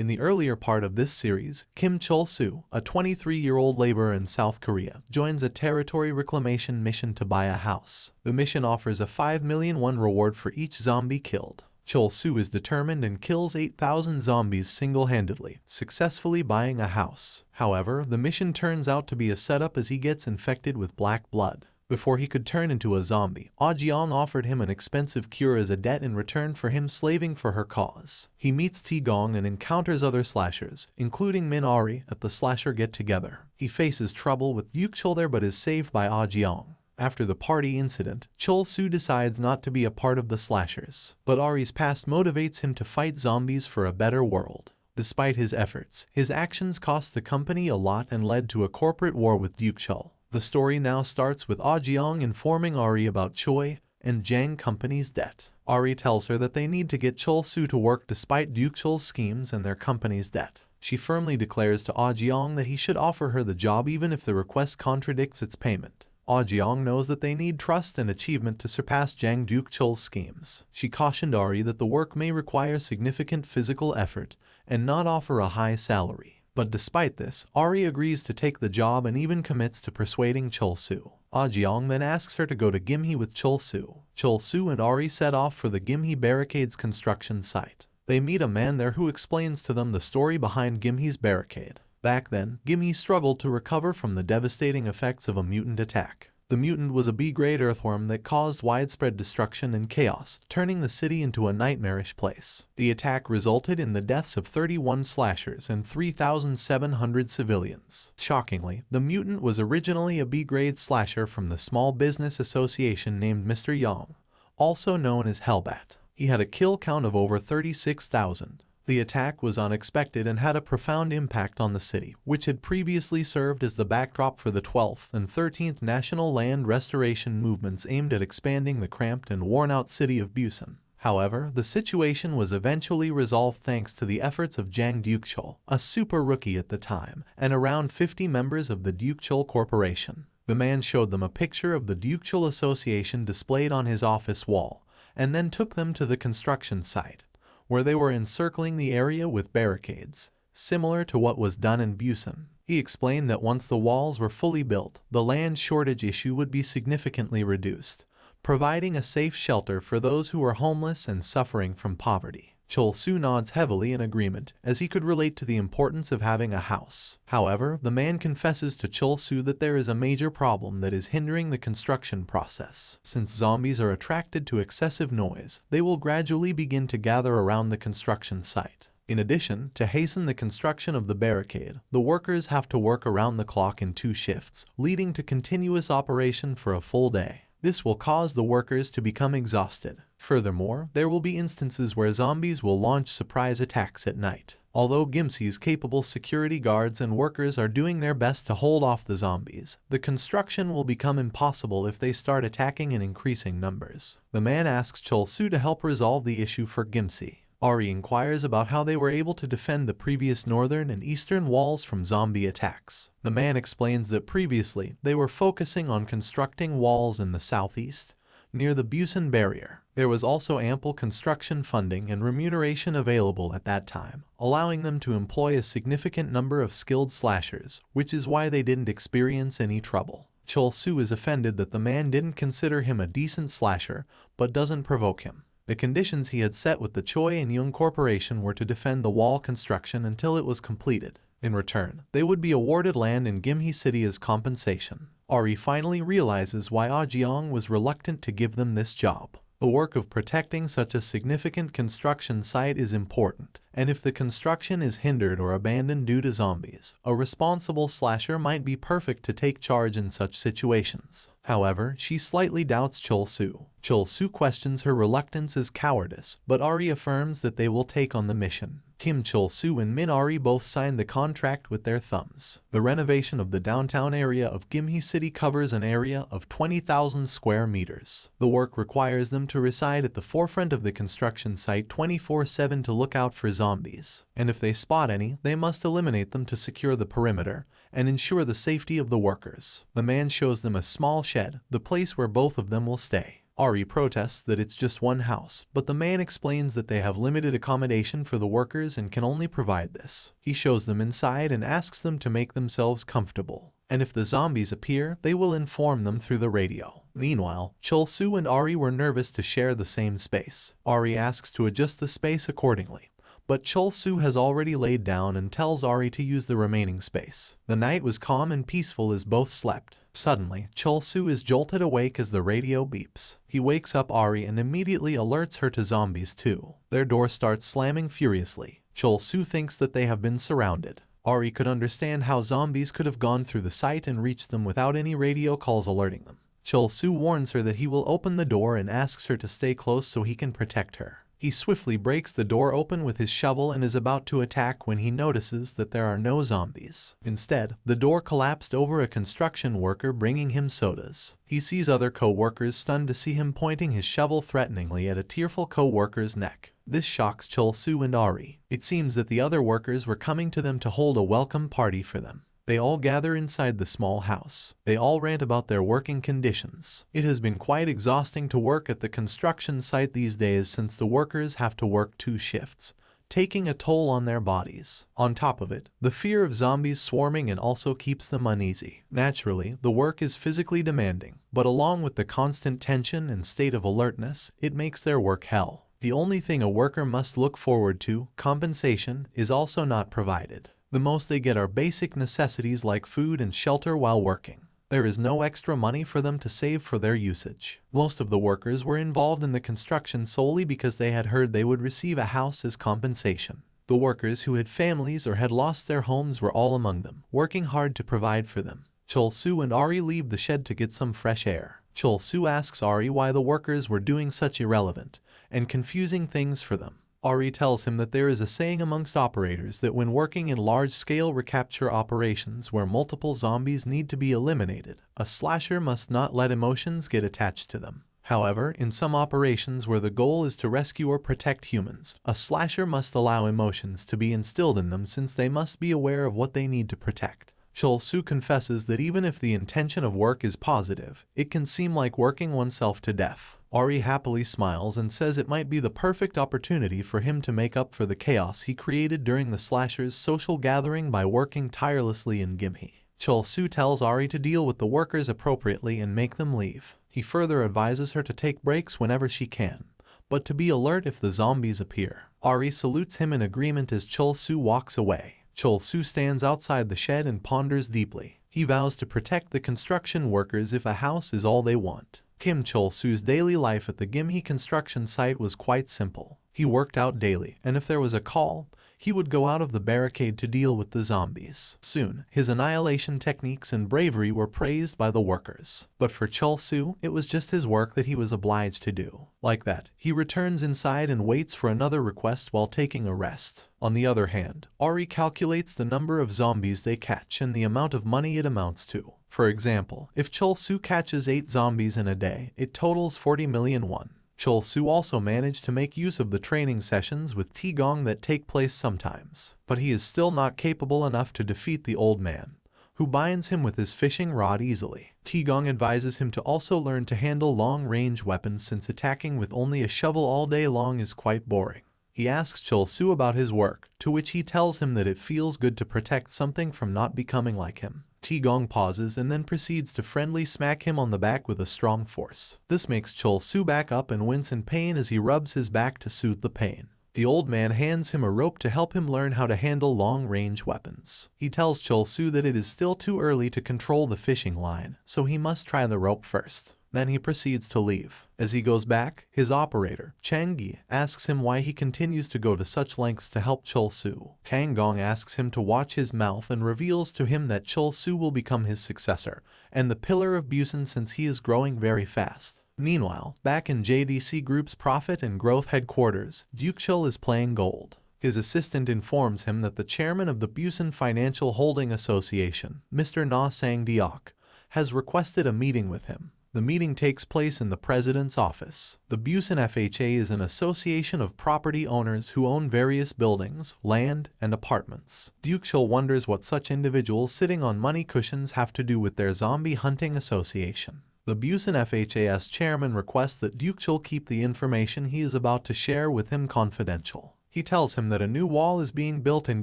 In the earlier part of this series, Kim Chol-soo, a 23-year-old laborer in South Korea, joins a territory reclamation mission to buy a house. The mission offers a 5 million won reward for each zombie killed. Chol-soo is determined and kills 8,000 zombies single-handedly, successfully buying a house. However, the mission turns out to be a setup as he gets infected with black blood. Before he could turn into a zombie, Ah Jeong offered him an expensive cure as a debt in return for him slaving for her cause. He meets Tae-gong and encounters other slashers, including Min Ari, at the slasher get-together. He faces trouble with Yuk-chul there but is saved by Ah Jeong. After the party incident, Chol-soo decides not to be a part of the slashers, but Ari's past motivates him to fight zombies for a better world. Despite his efforts, his actions cost the company a lot and led to a corporate war with Yuk-chul. The story now starts with Ah Jeong informing Ari about Choi and Jang Company's debt. Ari tells her that they need to get Chol-soo to work despite Yuk-chul's schemes and their company's debt. She firmly declares to Ah Jeong that he should offer her the job even if the request contradicts its payment. Ah Jeong knows that they need trust and achievement to surpass Jang Yuk-chul's schemes. She cautioned Ari that the work may require significant physical effort and not offer a high salary. But despite this, Ari agrees to take the job and even commits to persuading Chol-soo. Ah Jeong then asks her to go to Gimhae with Chol-soo. Chol-soo and Ari set off for the Gimhae barricades construction site. They meet a man there who explains to them the story behind Gimhae's barricade. Back then, Gimhae struggled to recover from the devastating effects of a mutant attack. The mutant was a B-grade earthworm that caused widespread destruction and chaos, turning the city into a nightmarish place. The attack resulted in the deaths of 31 slashers and 3,700 civilians. Shockingly, the mutant was originally a B-grade slasher from the small business association named Mr. Yang, also known as Hellbat. He had a kill count of over 36,000. The attack was unexpected and had a profound impact on the city, which had previously served as the backdrop for the 12th and 13th national land restoration movements aimed at expanding the cramped and worn-out city of Busan. However, the situation was eventually resolved thanks to the efforts of Jang Yuk-chul, a super rookie at the time, and around 50 members of the Yuk-chul Corporation. The man showed them a picture of the Yuk-chul Association displayed on his office wall, and then took them to the construction site, where they were encircling the area with barricades, similar to what was done in Busan. He explained that once the walls were fully built, the land shortage issue would be significantly reduced, providing a safe shelter for those who were homeless and suffering from poverty. Chol-soo nods heavily in agreement, as he could relate to the importance of having a house. However, the man confesses to Chol-soo that there is a major problem that is hindering the construction process. Since zombies are attracted to excessive noise, they will gradually begin to gather around the construction site. In addition, to hasten the construction of the barricade, the workers have to work around the clock in 2 shifts, leading to continuous operation for a full day. This will cause the workers to become exhausted. Furthermore, there will be instances where zombies will launch surprise attacks at night. Although Gimhae's capable security guards and workers are doing their best to hold off the zombies, the construction will become impossible if they start attacking in increasing numbers. The man asks Chol-soo to help resolve the issue for Gimhae. Ari inquires about how they were able to defend the previous northern and eastern walls from zombie attacks. The man explains that previously they were focusing on constructing walls in the southeast, near the Busan barrier. There was also ample construction funding and remuneration available at that time, allowing them to employ a significant number of skilled slashers, which is why they didn't experience any trouble. Chol-soo is offended that the man didn't consider him a decent slasher, but doesn't provoke him. The conditions he had set with the Choi and Young Corporation were to defend the wall construction until it was completed. In return, they would be awarded land in Gimhae City as compensation. Ari finally realizes why Ah Jeong was reluctant to give them this job. The work of protecting such a significant construction site is important, and if the construction is hindered or abandoned due to zombies, a responsible slasher might be perfect to take charge in such situations. However, she slightly doubts Chol-soo. Chol-soo questions her reluctance as cowardice, but Ari affirms that they will take on the mission. Kim Chol-soo and Min Ari both signed the contract with their thumbs. The renovation of the downtown area of Gimhae City covers an area of 20,000 square meters. The work requires them to reside at the forefront of the construction site 24/7 to look out for zombies, and if they spot any, they must eliminate them to secure the perimeter and ensure the safety of the workers. The man shows them a small shed, the place where both of them will stay. Ari protests that it's just one house, but the man explains that they have limited accommodation for the workers and can only provide this. He shows them inside and asks them to make themselves comfortable, and if the zombies appear, they will inform them through the radio. Meanwhile, Chol-soo and Ari were nervous to share the same space. Ari asks to adjust the space accordingly, but Chol-soo has already laid down and tells Ari to use the remaining space. The night was calm and peaceful as both slept. Suddenly, Chol-soo is jolted awake as the radio beeps. He wakes up Ari and immediately alerts her to zombies too. Their door starts slamming furiously. Chol-soo thinks that they have been surrounded. Ari could understand how zombies could have gone through the site and reached them without any radio calls alerting them. Chol-soo warns her that he will open the door and asks her to stay close so he can protect her. He swiftly breaks the door open with his shovel and is about to attack when he notices that there are no zombies. Instead, the door collapsed over a construction worker bringing him sodas. He sees other co-workers stunned to see him pointing his shovel threateningly at a tearful co-worker's neck. This shocks Chol-soo and Ari. It seems that the other workers were coming to them to hold a welcome party for them. They all gather inside the small house. They all rant about their working conditions. It has been quite exhausting to work at the construction site these days since the workers have to work 2 shifts, taking a toll on their bodies. On top of it, the fear of zombies swarming and also keeps them uneasy. Naturally, the work is physically demanding, but along with the constant tension and state of alertness, it makes their work hell. The only thing a worker must look forward to, compensation, is also not provided. The most they get are basic necessities like food and shelter while working. There is no extra money for them to save for their usage. Most of the workers were involved in the construction solely because they had heard they would receive a house as compensation. The workers who had families or had lost their homes were all among them, working hard to provide for them. Chol-soo and Ari leave the shed to get some fresh air. Chol-soo asks Ari why the workers were doing such irrelevant and confusing things for them. Ari tells him that there is a saying amongst operators that when working in large-scale recapture operations where multiple zombies need to be eliminated, a slasher must not let emotions get attached to them. However, in some operations where the goal is to rescue or protect humans, a slasher must allow emotions to be instilled in them since they must be aware of what they need to protect. Chol-soo confesses that even if the intention of work is positive, it can seem like working oneself to death. Ari happily smiles and says it might be the perfect opportunity for him to make up for the chaos he created during the slasher's social gathering by working tirelessly in Gimhae. Chol-soo tells Ari to deal with the workers appropriately and make them leave. He further advises her to take breaks whenever she can, but to be alert if the zombies appear. Ari salutes him in agreement as Chol-soo walks away. Chol-soo stands outside the shed and ponders deeply. He vows to protect the construction workers if a house is all they want. Kim Chol-soo's daily life at the Gimhae construction site was quite simple. He worked out daily, and if there was a call, he would go out of the barricade to deal with the zombies. Soon, his annihilation techniques and bravery were praised by the workers. But for Chol-soo, it was just his work that he was obliged to do. Like that, he returns inside and waits for another request while taking a rest. On the other hand, Ari calculates the number of zombies they catch and the amount of money it amounts to. For example, if Chol-soo catches 8 zombies in a day, it totals 40 million won. Chol-soo also managed to make use of the training sessions with Taegong that take place sometimes, but he is still not capable enough to defeat the old man, who binds him with his fishing rod easily. Taegong advises him to also learn to handle long-range weapons since attacking with only a shovel all day long is quite boring. He asks Chol-soo about his work, to which he tells him that it feels good to protect something from not becoming like him. Taegong pauses and then proceeds to friendly smack him on the back with a strong force. This makes Chol-soo back up and wince in pain as he rubs his back to soothe the pain. The old man hands him a rope to help him learn how to handle long-range weapons. He tells Chol-soo that it is still too early to control the fishing line, so he must try the rope first. Then he proceeds to leave. As he goes back, his operator, Chang-gi, asks him why he continues to go to such lengths to help Chol-soo. Taegong asks him to watch his mouth and reveals to him that Chol-soo will become his successor, and the pillar of Busan since he is growing very fast. Meanwhile, back in JDC Group's Profit and Growth headquarters, Duke-chul is playing gold. His assistant informs him that the chairman of the Busan Financial Holding Association, Mr. Na Sang-deok, has requested a meeting with him. The meeting takes place in the president's office. The Busan FHA is an association of property owners who own various buildings, land, and apartments. Duke-chul wonders what such individuals sitting on money cushions have to do with their zombie hunting association. The Busan FHA's chairman requests that Chul keep the information he is about to share with him confidential. He tells him that a new wall is being built in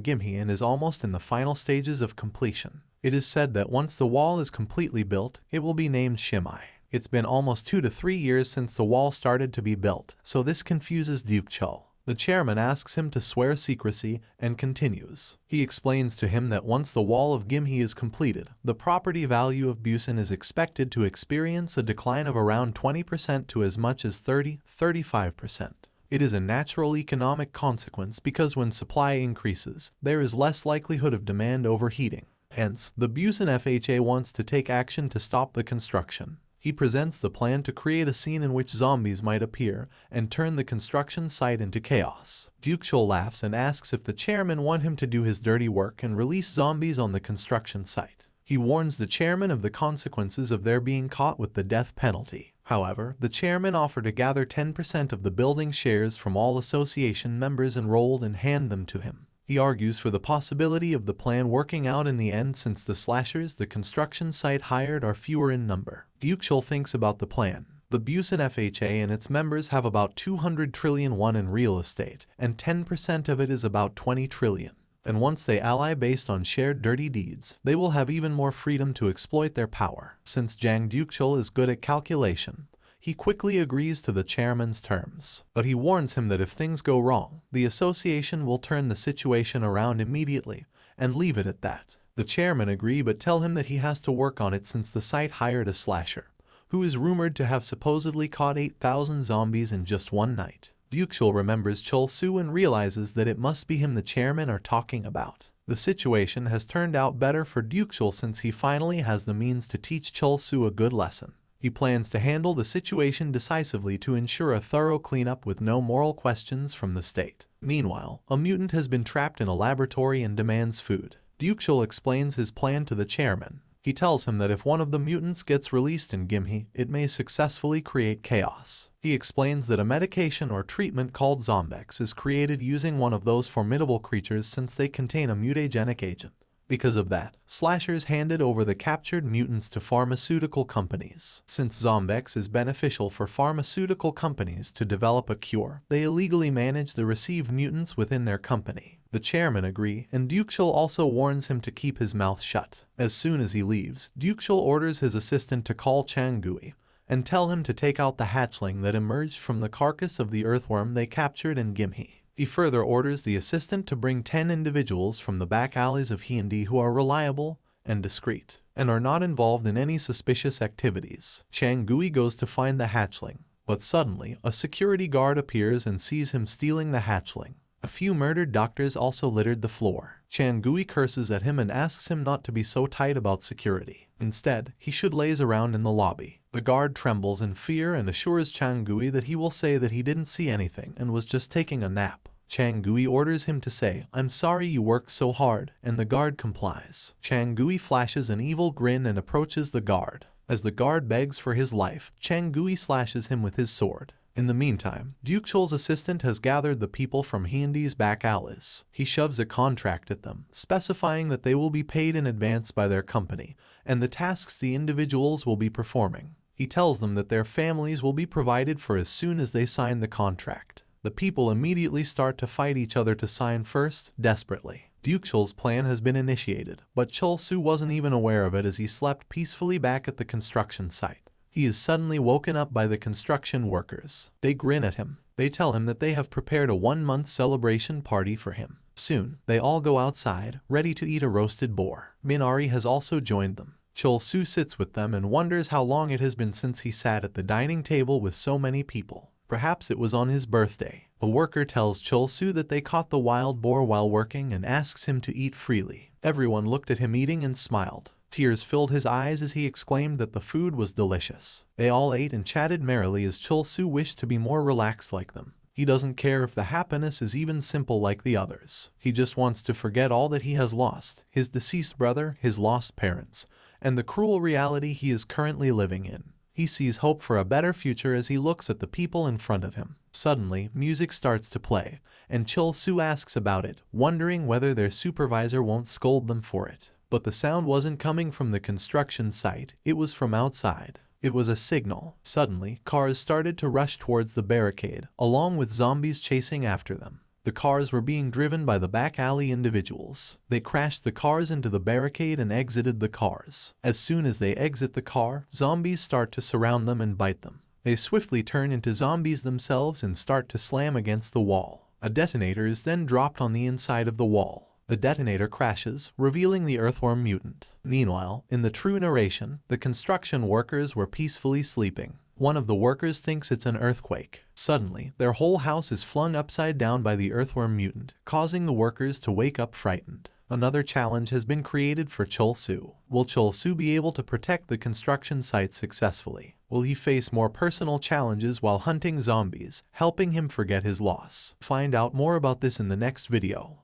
Gimhae and is almost in the final stages of completion. It is said that once the wall is completely built, it will be named Shimai. It's been almost 2 to 3 years since the wall started to be built, so this confuses Chul. The chairman asks him to swear secrecy and continues. He explains to him that once the wall of Gimhae is completed, the property value of Busan is expected to experience a decline of around 20% to as much as 30–35%. It is a natural economic consequence because when supply increases, there is less likelihood of demand overheating. Hence, the Busan FHA wants to take action to stop the construction. He presents the plan to create a scene in which zombies might appear and turn the construction site into chaos. Chul laughs and asks if the chairman want him to do his dirty work and release zombies on the construction site. He warns the chairman of the consequences of their being caught with the death penalty. However, the chairman offered to gather 10% of the building shares from all association members enrolled and hand them to him. He argues for the possibility of the plan working out in the end since the slashers the construction site hired are fewer in number. Chul thinks about the plan. The Busan FHA and its members have about 200 trillion won in real estate, and 10% of it is about 20 trillion. And once they ally based on shared dirty deeds, they will have even more freedom to exploit their power. Since Chul is good at calculation, he quickly agrees to the chairman's terms, but he warns him that if things go wrong, the association will turn the situation around immediately and leave it at that. The chairman agrees but tell him that he has to work on it since the site hired a slasher, who is rumored to have supposedly caught 8,000 zombies in just one night. Chul remembers Chul-soo and realizes that it must be him the chairman are talking about. The situation has turned out better for Chul since he finally has the means to teach Chul-soo a good lesson. He plans to handle the situation decisively to ensure a thorough cleanup with no moral questions from the state. Meanwhile, a mutant has been trapped in a laboratory and demands food. Chul explains his plan to the chairman. He tells him that if one of the mutants gets released in Gimhae, it may successfully create chaos. He explains that a medication or treatment called Zombex is created using one of those formidable creatures since they contain a mutagenic agent. Because of that, slashers handed over the captured mutants to pharmaceutical companies. Since Zombex is beneficial for pharmaceutical companies to develop a cure, they illegally manage the received mutants within their company. The chairman agrees, and Chul also warns him to keep his mouth shut. As soon as he leaves, Chul orders his assistant to call Chang-gui and tell him to take out the hatchling that emerged from the carcass of the earthworm they captured in Gimhae. He further orders the assistant to bring 10 individuals from the back alleys of Hyundai who are reliable and discreet, and are not involved in any suspicious activities. Chang-gui goes to find the hatchling, but suddenly a security guard appears and sees him stealing the hatchling. A few murdered doctors also littered the floor. Chang-gui curses at him and asks him not to be so tight about security. Instead, he should laze around in the lobby. The guard trembles in fear and assures Chang-gui that he will say that he didn't see anything and was just taking a nap. Chang-gui orders him to say, "I'm sorry you worked so hard," and the guard complies. Chang-gui flashes an evil grin and approaches the guard. As the guard begs for his life, Chang-gui slashes him with his sword. In the meantime, Chul's assistant has gathered the people from Hyundai's back alleys. He shoves a contract at them, specifying that they will be paid in advance by their company, and the tasks the individuals will be performing. He tells them that their families will be provided for as soon as they sign the contract. The people immediately start to fight each other to sign first, desperately. Chul's plan has been initiated, but Chul-soo wasn't even aware of it as he slept peacefully back at the construction site. He is suddenly woken up by the construction workers. They grin at him. They tell him that they have prepared a 1-month celebration party for him. Soon, they all go outside, ready to eat a roasted boar. Minari has also joined them. Chul-soo sits with them and wonders how long it has been since he sat at the dining table with so many people. Perhaps it was on his birthday. A worker tells Chul-soo that they caught the wild boar while working and asks him to eat freely. Everyone looked at him eating and smiled. Tears filled his eyes as he exclaimed that the food was delicious. They all ate and chatted merrily as Chul-soo wished to be more relaxed like them. He doesn't care if the happiness is even simple like the others. He just wants to forget all that he has lost, his deceased brother, his lost parents, and the cruel reality he is currently living in. He sees hope for a better future as he looks at the people in front of him. Suddenly, music starts to play, and Chul-soo asks about it, wondering whether their supervisor won't scold them for it. But the sound wasn't coming from the construction site, it was from outside. It was a signal. Suddenly, cars started to rush towards the barricade, along with zombies chasing after them. The cars were being driven by the back alley individuals. They crashed the cars into the barricade and exited the cars. As soon as they exit the car, zombies start to surround them and bite them. They swiftly turn into zombies themselves and start to slam against the wall. A detonator is then dropped on the inside of the wall. The detonator crashes, revealing the earthworm mutant. Meanwhile, in the true narration, the construction workers were peacefully sleeping. One of the workers thinks it's an earthquake. Suddenly, their whole house is flung upside down by the earthworm mutant, causing the workers to wake up frightened. Another challenge has been created for Chol-Soo. Will Chol-Soo be able to protect the construction site successfully? Will he face more personal challenges while hunting zombies, helping him forget his loss? Find out more about this in the next video.